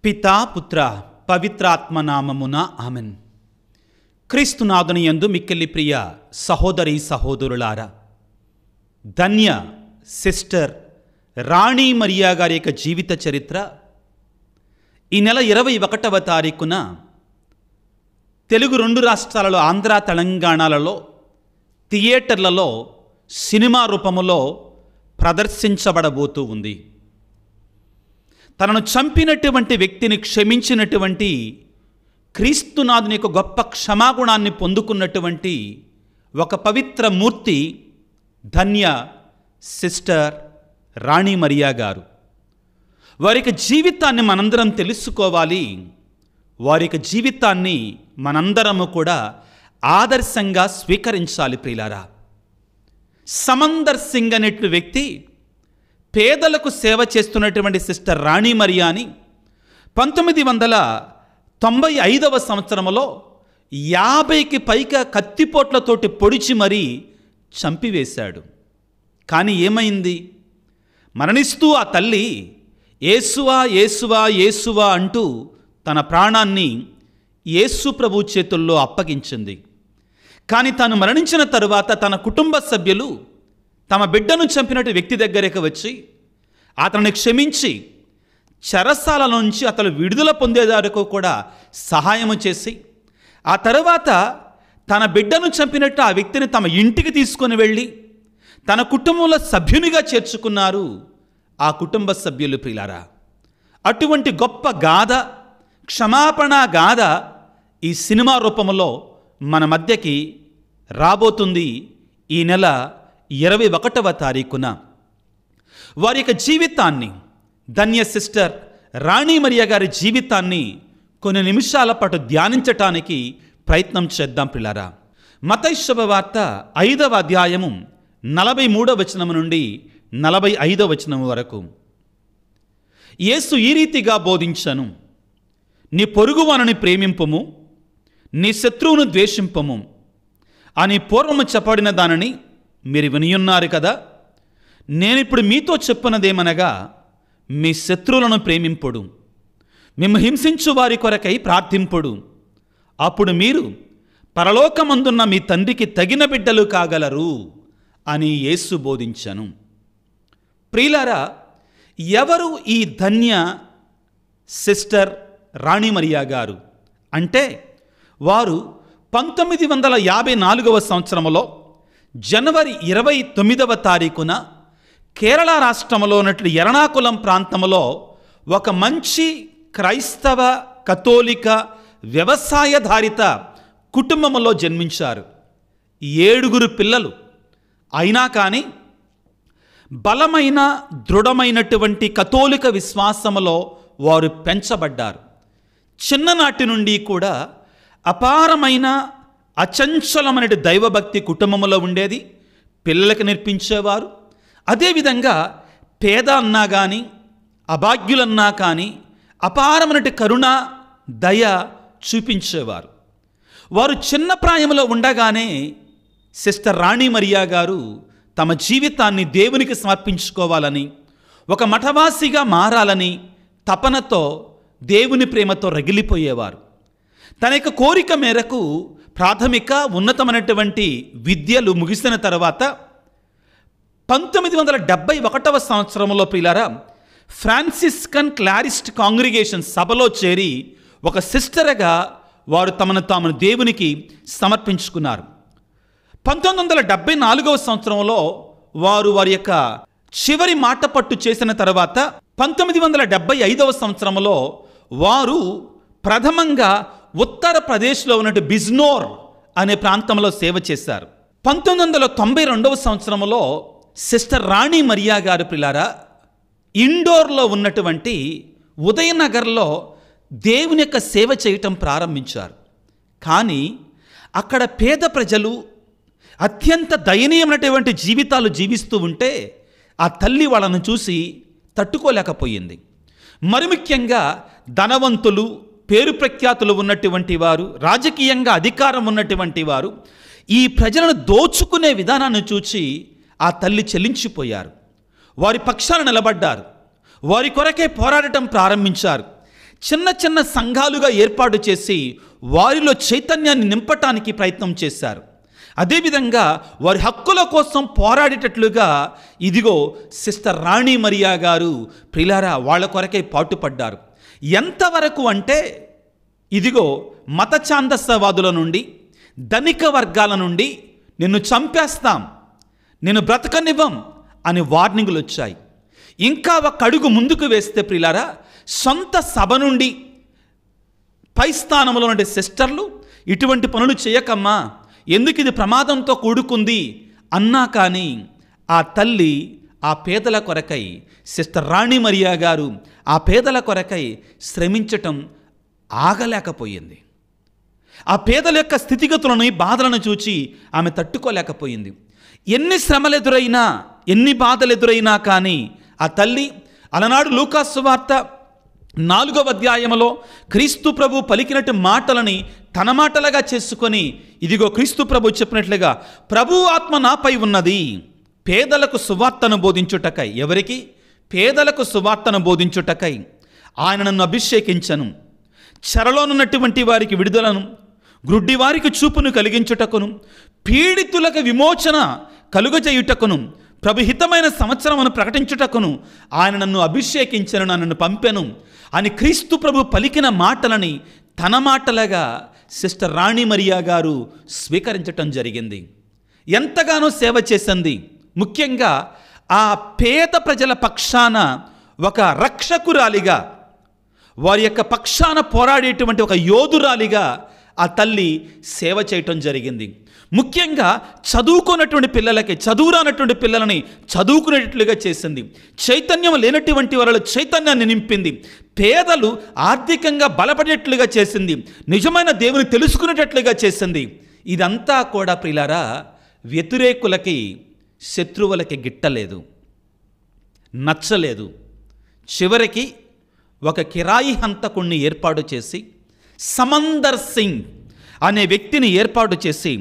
పితా పుత్ర పవిత్రాత్మ నామమున ఆమెన్. క్రీస్తునాథుని యందు మిక్కిలి ప్రియ సహోదరి సహోదరులారా, ధన్య సిస్టర్ రాణి మరియా గారి యొక్క జీవిత చరిత్ర ఈ నెల 21వ తారీఖున తెలుగు 2 రాష్ట్రాలలో ఆంధ్ర తెలంగాణలలో థియేటర్లలో సినిమా రూపములో ప్రదర్శించబడబోతూ ఉంది. తనను చంపినటువంటి వ్యక్తిని క్షమించినటువంటి క్రీస్తునాథుని యొక్క గొప్ప క్షమాగుణాన్ని పొందుకున్నటువంటి ఒక పవిత్ర మూర్తి ధన్య సిస్టర్ రాణి మరియా గారు. వారి జీవితాన్ని మనందరం తెలుసుకోవాలి. వారి జీవితాన్ని మనందరము కూడా ఆదర్శంగా స్వీకరించాలి. ప్రియులారా, సమందర్ సింగ్ అనేటువంటి వ్యక్తి పేదలకు సేవ చేస్తున్నటువంటి సిస్టర్ రాణి మరియాని 1995వ సంవత్సరంలో 50కి పైగా కత్తిపోట్లతోటి పొడిచి మరీ చంపివేశాడు. కానీ ఏమైంది? మరణిస్తూ ఆ తల్లి యేసువా యేసువా యేసువా అంటూ తన ప్రాణాన్ని యేసు ప్రభు చేతుల్లో అప్పగించింది. కానీ తాను మరణించిన తరువాత తన కుటుంబ సభ్యులు తమ బిడ్డను చంపినట్టు వ్యక్తి దగ్గరికి వచ్చి అతన్ని క్షమించి చెరసాల నుంచి అతను విడుదల పొందేదారుకు కూడా సహాయము చేసి ఆ తర్వాత తన బిడ్డను చంపినట్టు ఆ వ్యక్తిని తమ ఇంటికి తీసుకొని వెళ్ళి తన కుటుంబంలో సభ్యునిగా చేర్చుకున్నారు ఆ కుటుంబ సభ్యులు. ప్రియులారా, అటువంటి గొప్ప గాథ, క్షమాపణ గాథ ఈ సినిమా రూపంలో మన మధ్యకి రాబోతుంది. ఈ నెల 21వ తారీఖున వారి యొక్క జీవితాన్ని, ధన్య సిస్టర్ రాణి మరియా గారి జీవితాన్ని కొన్ని నిమిషాల పాటు ధ్యానించటానికి ప్రయత్నం చేద్దాం. పిల్లారా, మత్తయి శుభవార్త 5వ అధ్యాయము 43వ వచనం నుండి 45వ వచనం వరకు యేసు ఈ రీతిగా బోధించను. నీ పొరుగువానిని ప్రేమింపుము, నీ శత్రువును ద్వేషింపము అని పూర్వము చెప్పబడిన దానిని మీరు వినియున్నారు కదా. నేనిప్పుడు మీతో చెప్పున్నదేమనగా, మీ శత్రువులను ప్రేమింపుడు, మిమ్ము హింసించు వారి కొరకై ప్రార్థింపుడు, అప్పుడు మీరు పరలోకమందున్న మీ తండ్రికి తగిన బిడ్డలు కాగలరు అని యేసు బోధించను. ప్రియులారా, ఎవరు ఈ ధన్య సిస్టర్ రాణి మరియా గారు అంటే, వారు 1954వ సంవత్సరంలో జనవరి 29వ తారీఖున కేరళ రాష్ట్రంలో ఉన్నట్లు ఎర్నాకుళం ప్రాంతంలో ఒక మంచి క్రైస్తవ కథోలిక వ్యవసాయధారిత కుటుంబంలో జన్మించారు. 7 పిల్లలు అయినా కానీ బలమైన దృఢమైనటువంటి కథోలిక విశ్వాసములో వారు పెంచబడ్డారు. చిన్ననాటి నుండి కూడా అపారమైన అచంచలమైన దైవభక్తి కుటుంబంలో ఉండేది. పిల్లలకు నేర్పించేవారు. అదేవిధంగా పేద అన్నా కానీ అభాగ్యులన్నా కానీ అపారమైన కరుణ, దయ చూపించేవారు. వారు చిన్న ప్రాయంలో ఉండగానే సిస్టర్ రాణి మరియా గారు తమ జీవితాన్ని దేవునికి సమర్పించుకోవాలని, ఒక మఠవాసిగా మారాలని తపనతో, దేవుని ప్రేమతో రగిలిపోయేవారు. తన యొక్క కోరిక మేరకు ప్రాథమిక ఉన్నతమైనటువంటి విద్యలు ముగిసిన తర్వాత 1971వ సంవత్సరంలో ప్రియులారా, ఫ్రాన్సిస్కన్ క్లారిస్ట్ కాంగ్రిగేషన్ సభలో చేరి ఒక సిస్టర్గా వారు తమను తాము దేవునికి సమర్పించుకున్నారు. 1974వ సంవత్సరంలో వారు వారి యొక్క చివరి మాట పట్టు చేసిన తర్వాత 1975వ సంవత్సరంలో వారు ప్రథమంగా ఉత్తరప్రదేశ్లో ఉన్నట్టు బిజ్నోర్ అనే ప్రాంతంలో సేవ చేశారు. 1992వ సంవత్సరంలో సిస్టర్ రాణి మరియా గారు ప్రియులారా, ఇండోర్లో ఉన్నటువంటి ఉదయనగర్లో దేవుని యొక్క సేవ చేయటం ప్రారంభించారు. కానీ అక్కడ పేద ప్రజలు అత్యంత దయనీయమైనటువంటి జీవితాలు జీవిస్తూ ఉంటే ఆ తల్లి వాళ్ళను చూసి తట్టుకోలేకపోయింది. మరి ముఖ్యంగా ధనవంతులు, పేరు ప్రఖ్యాతులు ఉన్నటువంటి వారు, రాజకీయంగా అధికారం ఉన్నటువంటి వారు ఈ ప్రజలను దోచుకునే విధానాన్ని చూసి ఆ తల్లి చెల్లించిపోయారు. వారి పక్షాన నిలబడ్డారు. వారి కొరకే పోరాడటం ప్రారంభించారు. చిన్న చిన్న సంఘాలుగా ఏర్పాటు చేసి వారిలో చైతన్యాన్ని నింపటానికి ప్రయత్నం చేశారు. అదేవిధంగా వారి హక్కుల కోసం పోరాడేటట్లుగా ఇదిగో సిస్టర్ రాణి మరియా గారు ప్రిలారా వాళ్ళ కొరకై పాటుపడ్డారు. ఎంతవరకు అంటే ఇదిగో మత ఛాందసవాదుల నుండి, ధనిక వర్గాల నుండి నిన్ను చంపేస్తాం, నిన్ను బ్రతకనివ్వం అని వార్నింగులు వచ్చాయి. ఇంకా ఒక అడుగు ముందుకు వేస్తే ప్రిలారా, సొంత సభ నుండి పై స్థానంలో ఉండే సిస్టర్లు ఇటువంటి పనులు చేయకమ్మా, ఎందుకు ఇది ప్రమాదంతో కూడుకుంది అన్నా కానీ ఆ తల్లి ఆ పేదల కొరకై, సిస్టర్ రాణి మరియా గారు ఆ పేదల కొరకై శ్రమించటం ఆగలేకపోయింది. ఆ పేదల యొక్క స్థితిగతులను, బాధలను చూచి ఆమె తట్టుకోలేకపోయింది. ఎన్ని శ్రమలు ఎదురైనా, ఎన్ని బాధలు ఎదురైనా కానీ ఆ తల్లి అలనాడు లూకాసు సువార్త 4వ అధ్యాయంలో క్రీస్తు ప్రభు పలికినట్టు మాటలని తన మాటలుగా చేసుకొని ఇదిగో క్రీస్తు ప్రభు చెప్పినట్లుగా, ప్రభు ఆత్మ నాపై ఉన్నది పేదలకు సువార్తను బోధించుటకై. ఎవరికి? పేదలకు సువార్తను బోధించుటకై ఆయన నన్ను అభిషేకించను, చెరలోనున్నటువంటి వారికి విడుదలను, గ్రుడ్డి వారికి చూపును కలిగించుటకును, పీడితులకు విమోచన కలుగజేయుటకును, ప్రభుహితమైన సంవత్సరమును ప్రకటించుటకును ఆయన నన్ను అభిషేకించను, నన్ను పంపెను అని క్రీస్తు ప్రభు పలికిన మాటలని తన మాటలుగా సిస్టర్ రాణి మరియా గారు స్వీకరించటం జరిగింది. ఎంతగానో సేవ చేసింది. ముఖ్యంగా ఆ పేద ప్రజల పక్షాన ఒక రక్షకురాలిగా, వారి యొక్క పక్షాన పోరాడేటువంటి ఒక యోధురాలిగా ఆ తల్లి సేవ చేయటం జరిగింది. ముఖ్యంగా చదువుకున్నటువంటి పిల్లలకి, చదువురానటువంటి పిల్లలని చదువుకునేటట్లుగా చేసింది. చైతన్యం లేనటువంటి వాళ్ళ చైతన్యాన్ని నింపింది. పేదలు ఆర్థికంగా బలపడేట్లుగా చేసింది. నిజమైన దేవుని తెలుసుకునేటట్లుగా చేసింది. ఇదంతా కూడా ప్రియులారా వ్యతిరేకులకి, శత్రువులకి గిట్టలేదు, నచ్చలేదు. చివరికి ఒక కిరాయి హంతకుణ్ణి ఏర్పాటు చేసి, సమందర్ సింగ్ అనే వ్యక్తిని ఏర్పాటు చేసి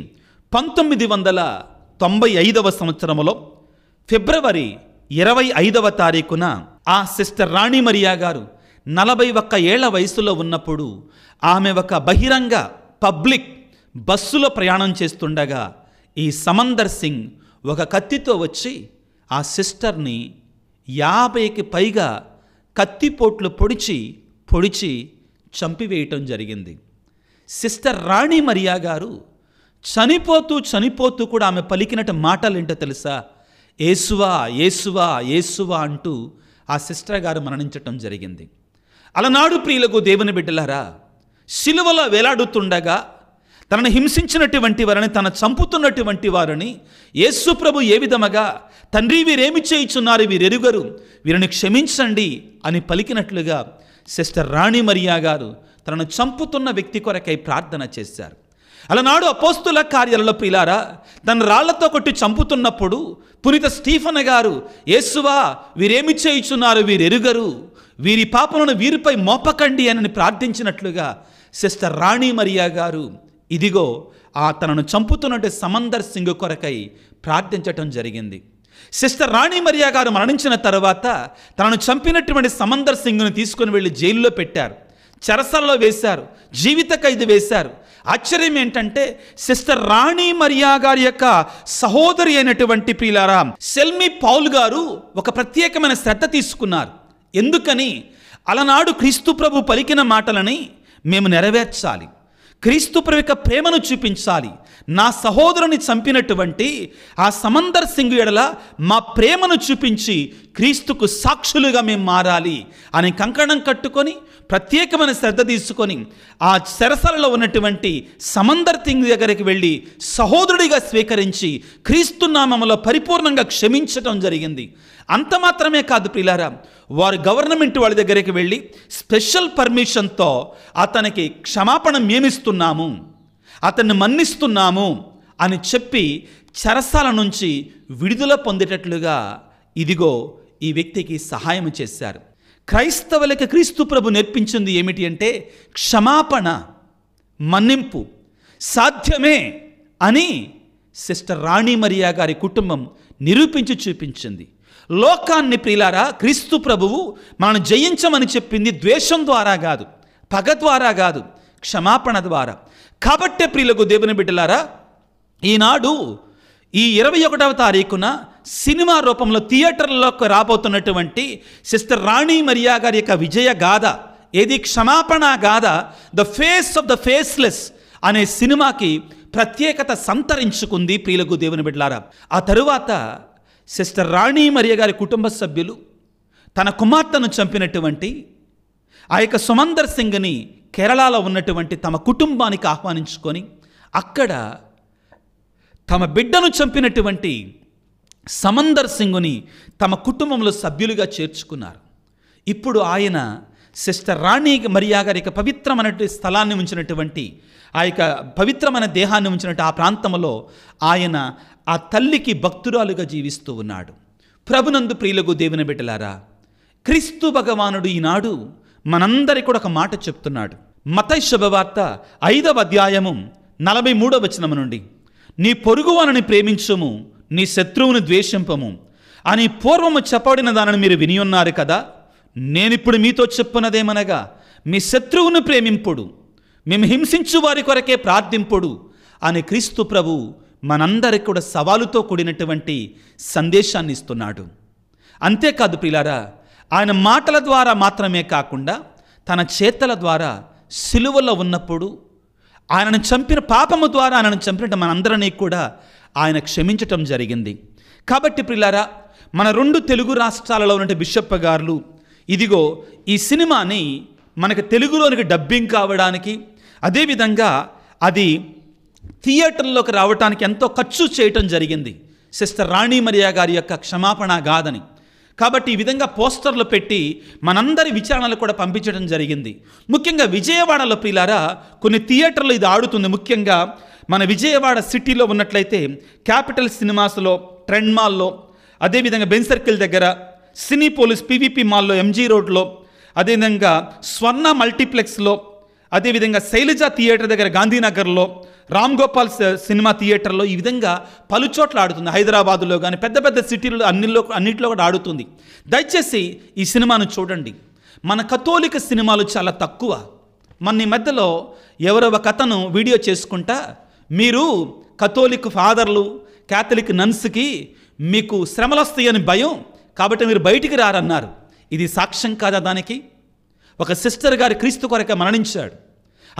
1995వ సంవత్సరంలో ఫిబ్రవరి 25వ తారీఖున ఆ సిస్టర్ రాణి మరియా గారు 41 ఏళ్ల వయసులో ఉన్నప్పుడు ఆమె ఒక బహిరంగ పబ్లిక్ బస్సులో ప్రయాణం చేస్తుండగా ఈ సమందర్ సింగ్ ఒక కత్తితో వచ్చి ఆ సిస్టర్ని 50కి పైగా కత్తిపోట్లు పొడిచి చంపివేయటం జరిగింది. సిస్టర్ రాణి మరియా గారు చనిపోతూ కూడా ఆమె పలికినట్టు మాటలు ఏంటో తెలుసా? యేసువా యేసువా యేసువా అంటూ ఆ సిస్టర్ గారు మరణించటం జరిగింది. అలనాడు ప్రియులకు దేవుని బిడ్డలారా, సిలువలో వేలాడుతుండగా తనను హింసించినటువంటి వారిని, తన చంపుతున్నటువంటి వారిని యేసు ప్రభు ఏ విధముగా, తండ్రి వీరేమి చేయుచున్నారు, వీరెరుగరు, వీరిని క్షమించండి అని పలికినట్లుగా సిస్టర్ రాణి మరియా గారు తనను చంపుతున్న వ్యక్తి కొరకై ప్రార్థన చేశారు. అలనాడు అపోస్తుల కార్యాలలో ప్రియులారా, తన రాళ్లతో కొట్టి చంపుతున్నప్పుడు పునీత స్టీఫెన్ గారు, యేసువా వీరేమి చేయుచున్నారు, వీరెరుగరు, వీరి పాపలను వీరిపై మోపకండి అని ప్రార్థించినట్లుగా సిస్టర్ రాణి మరియా గారు ఇదిగో ఆ తనను చంపుతున్నట్టు సమందర్ సింగ్ కొరకై ప్రార్థించటం జరిగింది. సిస్టర్ రాణి మరియా గారు మరణించిన తర్వాత తనను చంపినటువంటి సమందర్ సింగ్ను తీసుకుని వెళ్ళి జైల్లో పెట్టారు, చెరసాలలో వేశారు, జీవిత ఖైదు వేశారు. ఆశ్చర్యం ఏంటంటే సిస్టర్ రాణి మరియా గారి యొక్క సహోదరి అయినటువంటి ప్రియులారా సెల్మి పౌల్ గారు ఒక ప్రత్యేకమైన శ్రద్ధ తీసుకున్నారు. ఎందుకని? అలనాడు క్రీస్తు ప్రభు పలికిన మాటలని మేము నెరవేర్చాలి, క్రీస్తు ప్రభు యొక్క ప్రేమను చూపించాలి. నా సహోదరుని చంపినటువంటి ఆ సమందర్ సింగ్ ఎడల మా ప్రేమను చూపించి క్రీస్తుకు సాక్షులుగా మేము మారాలి అని కంకణం కట్టుకొని ప్రత్యేకమైన శ్రద్ధ తీసుకొని ఆ చెరసాలలో ఉన్నటువంటి సమందర్ సింగ్ దగ్గరికి వెళ్ళి సహోదరుడిగా స్వీకరించి క్రీస్తు నామములో పరిపూర్ణంగా క్షమించటం జరిగింది. అంత మాత్రమే కాదు ప్రియులారా, వారు గవర్నమెంట్ వాళ్ళ దగ్గరికి వెళ్ళి స్పెషల్ పర్మిషన్తో అతనికి క్షమాపణ మేమిస్తున్నాము, అతన్ని మన్నిస్తున్నాము అని చెప్పి చెరసాల నుంచి విడుదల పొందేటట్లుగా ఇదిగో ఈ వ్యక్తికి సహాయం చేశారు. క్రైస్తవులకి క్రీస్తు ప్రభు నేర్పించింది ఏమిటి అంటే క్షమాపణ, మన్నింపు సాధ్యమే అని సిస్టర్ రాణి మరియా గారి కుటుంబం నిరూపించి చూపించింది. లోకాన్ని ప్రియులారా క్రీస్తు ప్రభువు మనల్ని జయించమని చెప్పింది ద్వేషం ద్వారా కాదు, పగ ద్వారా కాదు, క్షమాపణ ద్వారా. కాబట్టే ప్రియులకు దేవుని బిడ్డలారా, ఈనాడు ఈ 21వ తారీఖున సినిమా రూపంలో థియేటర్లోకి రాబోతున్నటువంటి సిస్టర్ రాణి మరియా గారి యొక్క విజయ గాథ, ఏది క్షమాపణ గాథ, the face of the faceless అనే సినిమాకి ప్రత్యేకత సంతరించుకుంది ప్రియులకు దేవుని బిడ్డలారా. ఆ తరువాత సిస్టర్ రాణి మరియా గారి కుటుంబ సభ్యులు తన కుమార్తెను చంపినటువంటి ఆ యొక్క సుమందర్ సింగ్ని కేరళలో ఉన్నటువంటి తమ కుటుంబానికి ఆహ్వానించుకొని అక్కడ తమ బిడ్డను చంపినటువంటి సమందర్ సింగ్ని తమ కుటుంబంలో సభ్యులుగా చేర్చుకున్నారు. ఇప్పుడు ఆయన సిస్టర్ రాణి మరియా గారి యొక్క పవిత్రమైన స్థలాన్ని ఉంచినటువంటి ఆ యొక్క పవిత్రమైన దేహాన్ని ఉంచినట్టు ఆ ప్రాంతంలో ఆయన ఆ తల్లికి భక్తురాలుగా జీవిస్తూ ఉన్నాడు. ప్రభునందు ప్రియులకు దేవుని బిడ్డలారా, క్రీస్తు భగవానుడు ఈనాడు మనందరికీ కూడా ఒక మాట చెప్తున్నాడు. మత్తయి శుభవార్త 5వ అధ్యాయము 43వ వచనము నుండి, నీ పొరుగువానిని ప్రేమించుము, నీ శత్రువుని ద్వేషింపము అని పూర్వము చెప్పబడిన దానిని మీరు విని ఉన్నారు కదా. నేనిప్పుడు మీతో చెప్పున్నదేమనగా, మీ శత్రువును ప్రేమింపుడు, మేము హింసించు వారి కొరకే ప్రార్థింపుడు అని క్రీస్తు ప్రభు మనందరికి కూడా సవాలుతో కూడినటువంటి సందేశాన్ని ఇస్తున్నాడు. అంతేకాదు ప్రియులారా, ఆయన మాటల ద్వారా మాత్రమే కాకుండా తన చేతల ద్వారా సిలువలో ఉన్నప్పుడు ఆయనను చంపిన పాపము ద్వారా ఆయనను చంపిన మనందరినీ కూడా ఆయన క్షమించటం జరిగింది. కాబట్టి ప్రియులారా, మన 2 తెలుగు రాష్ట్రాలలో ఉన్న బిషప్ గారు ఇదిగో ఈ సినిమాని మనకు తెలుగులోనికి డబ్బింగ్ కావడానికి, అదేవిధంగా అది థియేటర్లోకి రావడానికి ఎంతో ఖర్చు చేయటం జరిగింది సిస్టర్ రాణి మరియా గారి యొక్క క్షమాపణ గాథని. కాబట్టి ఈ విధంగా పోస్టర్లు పెట్టి మనందరి విచారణలు కూడా పంపించడం జరిగింది. ముఖ్యంగా విజయవాడలో ప్రియులారా కొన్ని థియేటర్లు ఇది ఆడుతుంది. ముఖ్యంగా మన విజయవాడ సిటీలో ఉన్నట్లయితే క్యాపిటల్ సినిమాస్లో, ట్రెండ్ మాల్లో, అదేవిధంగా బెన్ సర్కిల్ దగ్గర, సినీపోలిస్ పీవీపీ మాల్లో, ఎంజీ రోడ్లో, అదేవిధంగా స్వర్ణ మల్టీప్లెక్స్లో, అదేవిధంగా శైలజ థియేటర్ దగ్గర గాంధీనగర్లో, రామ్ గోపాల్ సినిమా థియేటర్లో, ఈ విధంగా పలుచోట్ల ఆడుతుంది. హైదరాబాదులో కానీ పెద్ద పెద్ద సిటీల్లో అన్నిట్లో కూడా ఆడుతుంది. దయచేసి ఈ సినిమాను చూడండి. మన కథోలిక సినిమాలు చాలా తక్కువ. మన ఈ మధ్యలో ఎవరో ఒక అతను వీడియో చేసుకుంటా, మీరు కథోలిక్ ఫాదర్లు, క్యాథలిక్ నన్స్కి మీకు శ్రమలు వస్తాయని భయం, కాబట్టి మీరు బయటికి రారన్నారు. ఇది సాక్ష్యం కాదా దానికి? ఒక సిస్టర్ గారు క్రీస్తు కొరకే మరణించాడు.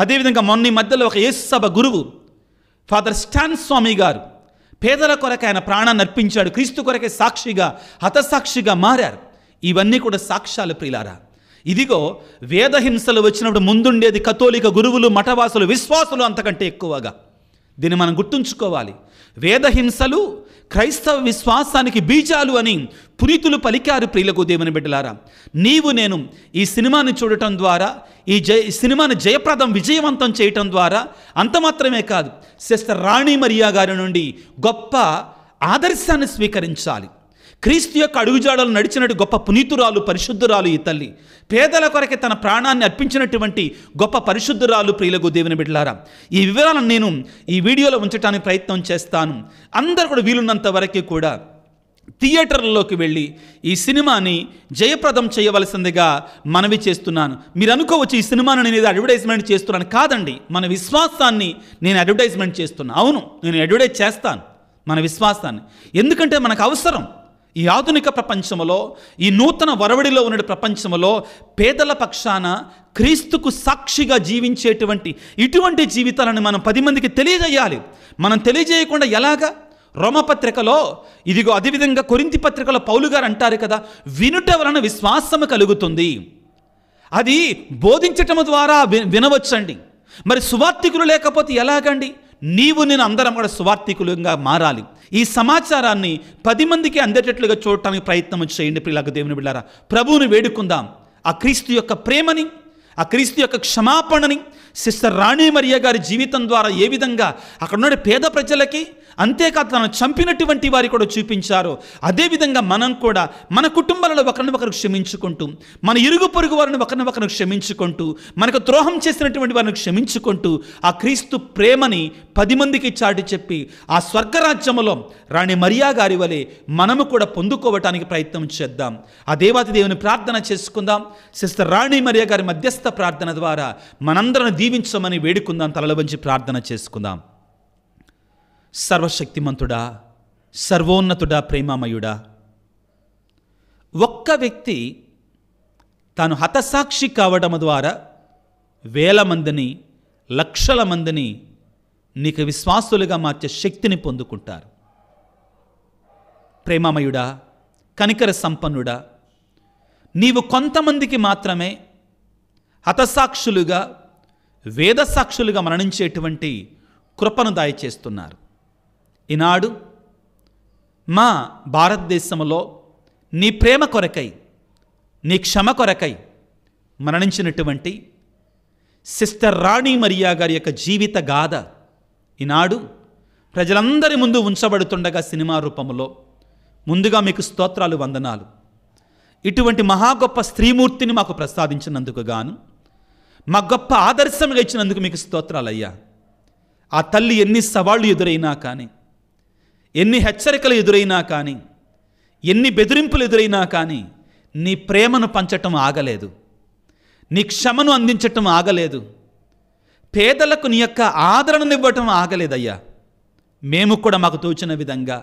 అదేవిధంగా మొన్న ఈ మధ్యలో ఒక యేసు సభ గురువు ఫాదర్ స్టాన్ స్వామి గారు పేదల కొరకు ఆయన ప్రాణాన్ని అర్పించాడు. క్రీస్తు కొరకే సాక్షిగా, హతసాక్షిగా మారారు. ఇవన్నీ కూడా సాక్ష్యాలు ప్రియులారా. ఇదిగో వేదహింసలు వచ్చినప్పుడు ముందుండేది కథోలిక గురువులు, మఠవాసులు, విశ్వాసులు అంతకంటే ఎక్కువగా. దీన్ని మనం గుర్తుంచుకోవాలి. వేదహింసలు క్రైస్తవ విశ్వాసానికి బీజాలు అని పునీతులు పలికారు. ప్రియులకు దేవుని బిడ్డలారా, నీవు నేను ఈ సినిమాని చూడటం ద్వారా, ఈ సినిమాని జయప్రదం, విజయవంతం చేయటం ద్వారా అంత మాత్రమే కాదు, సిస్టర్ రాణి మరియా గారి నుండి గొప్ప ఆదర్శాన్ని స్వీకరించాలి. క్రీస్తు యొక్క అడుగుజాడలు నడిచినట్టు గొప్ప పునీతురాలు, పరిశుద్ధురాలు ఈ తల్లి. పేదల కొరకే తన ప్రాణాన్ని అర్పించినటువంటి గొప్ప పరిశుద్ధురాలు. ప్రియులకు దేవుని బిడ్డలారా, ఈ వివరాలను నేను ఈ వీడియోలో ఉంచడానికి ప్రయత్నం చేస్తాను. అందరూ కూడా వీలున్నంత వరకు కూడా థియేటర్లలోకి వెళ్ళి ఈ సినిమాని జయప్రదం చేయవలసిందిగా మనవి చేస్తున్నాను. మీరు అనుకోవచ్చు ఈ సినిమాను నేను ఏదో అడ్వర్టైజ్మెంట్ చేస్తున్నాను. కాదండి, మన విశ్వాసాన్ని నేను అడ్వర్టైజ్మెంట్ చేస్తున్నాను. అవును, నేను అడ్వర్టైజ్ చేస్తాను మన విశ్వాసాన్ని, ఎందుకంటే మనకు అవసరం. ఈ ఆధునిక ప్రపంచంలో, ఈ నూతన వరవడిలో ఉన్న ప్రపంచంలో పేదల పక్షాన క్రీస్తుకు సాక్షిగా జీవించేటువంటి ఇటువంటి జీవితాలను మనం 10 మందికి తెలియజేయాలి. మనం తెలియజేయకుండా ఎలాగా? రోమపత్రికలో ఇదిగో, అదేవిధంగా కొరింథీ పత్రికలో పౌలు గారు అంటారు కదా, వినుట వలన విశ్వాసము కలుగుతుంది. అది బోధించటం ద్వారా వినవచ్చండి. మరి సువార్థికులు లేకపోతే ఎలాగండి? నీవు నేను అందరం కూడా సువార్థికులుగా మారాలి. ఈ సమాచారాన్ని 10 మందికి అందేటట్లుగా చూడటానికి ప్రయత్నం చేయండి. ప్రియులకు దేవుని బిడ్డలారా, ప్రభువుని వేడుకుందాం. ఆ క్రీస్తు యొక్క ప్రేమని, ఆ క్రీస్తు యొక్క క్షమాపణని సిస్టర్ రాణి మరియ గారి జీవితం ద్వారా ఏ విధంగా అక్కడ ఉన్న పేద ప్రజలకి, అంతేకాదు తనను చంపినటువంటి వారి కూడా చూపించారో, అదేవిధంగా మనం కూడా మన కుటుంబాలలో ఒకరినొకరు క్షమించుకుంటూ, మన ఇరుగు పొరుగు వారిని ఒకరినొకరు క్షమించుకుంటూ, మనకు ద్రోహం చేసినటువంటి వారిని క్షమించుకుంటూ ఆ క్రీస్తు ప్రేమని 10 మందికి చాటి చెప్పి ఆ స్వర్గరాజ్యములో రాణి మరియా గారి వలె మనము కూడా పొందుకోవటానికి ప్రయత్నం చేద్దాం. ఆ దేవాతి దేవుని ప్రార్థన చేసుకుందాం. సిస్టర్ రాణి మరియా గారి మధ్యస్థ ప్రార్థన ద్వారా మనందరం దీవించమని వేడుకుందాం. తలలు వంచి ప్రార్థన చేసుకుందాం. సర్వశక్తిమంతుడా, సర్వోన్నతుడా, ప్రేమమయుడా, ఒక్క వ్యక్తి తాను హతసాక్షి కావడం ద్వారా వేల మందిని, లక్షల మందిని నీకు విశ్వాసులుగా మార్చే శక్తిని పొందుకుంటారు. ప్రేమమయుడా, కనికర సంపన్నుడా, నీవు కొంతమందికి మాత్రమే హతసాక్షులుగా, వేదసాక్షులుగా మరణించేటువంటి కృపను దయచేస్తున్నారు. ఈనాడు మా భారతదేశంలో నీ ప్రేమ కొరకై, నీ క్షమ కొరకై మరణించినటువంటి సిస్టర్ రాణి మరియా గారి యొక్క జీవిత గాథ ఈనాడు ప్రజలందరి ముందు ఉంచబడుతుండగా సినిమా రూపంలో ముందుగా మీకు స్తోత్రాలు, వందనాలు. ఇటువంటి మహా గొప్ప స్త్రీమూర్తిని మాకు ప్రసాదించినందుకు గాను, మా గొప్ప ఆదర్శంగా ఇచ్చినందుకు మీకు స్తోత్రాలయ్యా. ఆ తల్లి ఎన్ని సవాళ్లు ఎదురైనా కానీ, ఎన్ని హెచ్చరికలు ఎదురైనా కానీ, ఎన్ని బెదిరింపులు ఎదురైనా కానీ నీ ప్రేమను పంచటం ఆగలేదు, నీ క్షమను అందించటం ఆగలేదు, పేదలకు నీ యొక్క ఆదరణనివ్వటం ఆగలేదయ్యా. మేము కూడా మాకు తోచిన విధంగా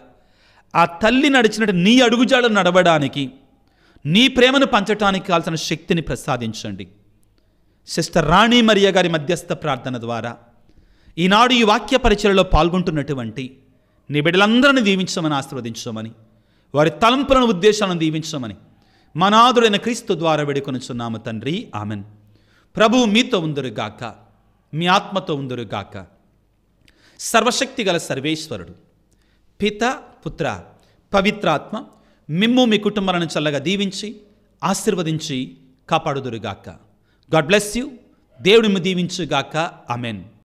ఆ తల్లి నడిచినట్టు నీ అడుగుజాడలు నడవడానికి, నీ ప్రేమను పంచటానికి కావాల్సిన శక్తిని ప్రసాదించండి. సిస్టర్ రాణి మరియ గారి మధ్యస్థ ప్రార్థన ద్వారా ఈనాడు ఈ వాక్య పరిచయలో పాల్గొంటున్నటువంటి నీ బిడ్డలందరినీ దీవించమని, ఆశీర్వదించమని, వారి తలంపులను, ఉద్దేశాలను దీవించమని మనాథుడైన క్రీస్తు ద్వారా వేడుకొనుచున్నాము తండ్రి, ఆమెన్. ప్రభువు మీతో ఉందురుగాక, మీ ఆత్మతో ఉందురుగాక. సర్వశక్తి గల సర్వేశ్వరుడు పిత, పుత్ర, పవిత్రాత్మ మిమ్ము మీ కుటుంబాలను చల్లగా దీవించి ఆశీర్వదించి కాపాడుదురుగాక. God bless you. దేవుడు మిమ్ము దీవించుగాక. ఆమెన్.